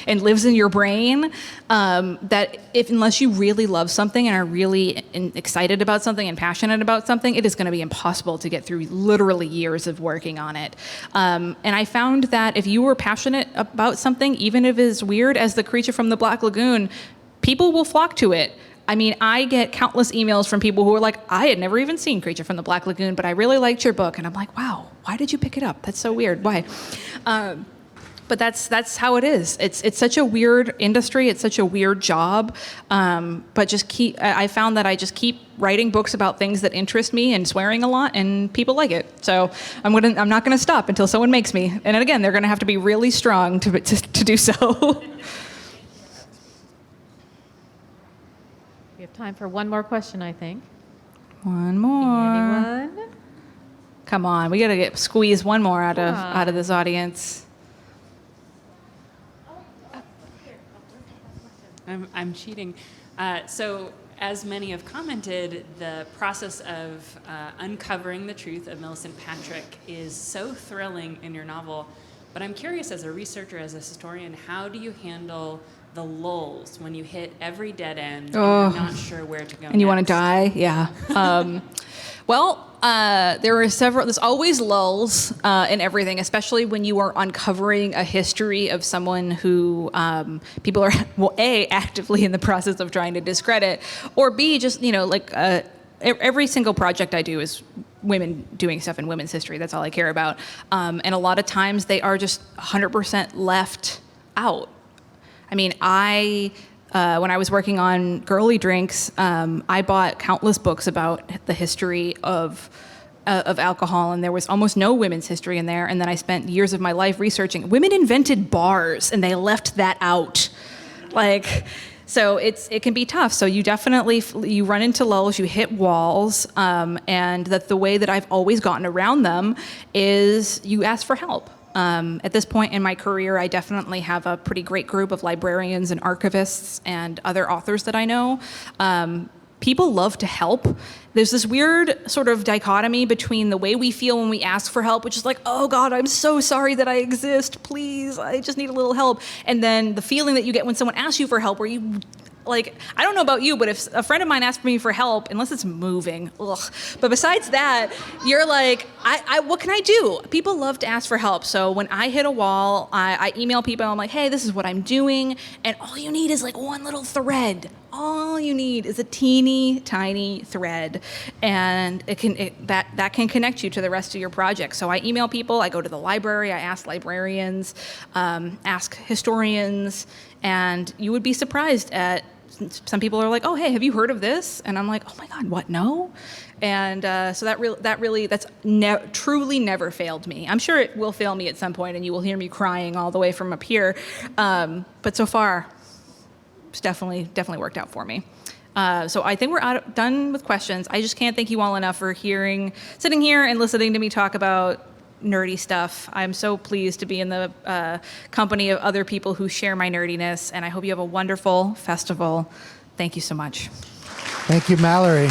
and lives in your brain, that unless you really love something and are really excited about something and passionate about something, it is going to be impossible to get through literally years of working on it. And I found that if you were passionate about something, even if it is weird as The Creature from the Black Lagoon, people will flock to it. I mean, I get countless emails from people who are like, I had never even seen Creature from the Black Lagoon, but I really liked your book. And I'm like, wow, why did you pick it up? That's so weird. Why? But that's how it is. It's such a weird industry. It's such a weird job. But I found that I just keep writing books about things that interest me and swearing a lot, and people like it. So I'm not gonna stop until someone makes me. And again, they're gonna have to be really strong to do so. We have time for one more question, I think. One more. Anyone? Come on, we gotta squeeze one more out of this audience. I'm cheating. So, as many have commented, the process of uncovering the truth of Millicent Patrick is so thrilling in your novel. But I'm curious, as a researcher, as a historian, how do you handle the lulls when you hit every dead end and you're not sure where to go And you want to next? die? Yeah. There's always lulls in everything, especially when you are uncovering a history of someone who people are, well, A, actively in the process of trying to discredit, or B, just, every single project I do is women doing stuff in women's history. That's all I care about. And a lot of times they are just 100% left out. I mean, when I was working on Girly Drinks, I bought countless books about the history of alcohol, and there was almost no women's history in there. And then I spent years of my life researching. Women invented bars, and they left that out. So it can be tough. So you definitely you run into lulls, you hit walls, and that the way that I've always gotten around them is you ask for help. At this point in my career, I definitely have a pretty great group of librarians and archivists and other authors that I know. People love to help. There's this weird sort of dichotomy between the way we feel when we ask for help, which is like, oh God, I'm so sorry that I exist. Please, I just need a little help. And then the feeling that you get when someone asks you for help, where you, I don't know about you, but if a friend of mine asks me for help, unless it's moving, ugh. But besides that, you're like, what can I do? People love to ask for help. So when I hit a wall, I email people, I'm like, hey, this is what I'm doing. And all you need is one little thread. All you need is a teeny tiny thread, and that can connect you to the rest of your project. So I email people, I go to the library, I ask librarians, ask historians, and you would be surprised at some people are like, oh, hey, have you heard of this? And I'm like, oh my God, what? No? And so that's truly never failed me. I'm sure it will fail me at some point, and you will hear me crying all the way from up here. But so far, it's definitely worked out for me. So I think we're done with questions. I just can't thank you all enough for sitting here and listening to me talk about nerdy stuff. I'm so pleased to be in the company of other people who share my nerdiness, and I hope you have a wonderful festival. Thank you so much. Thank you, Mallory.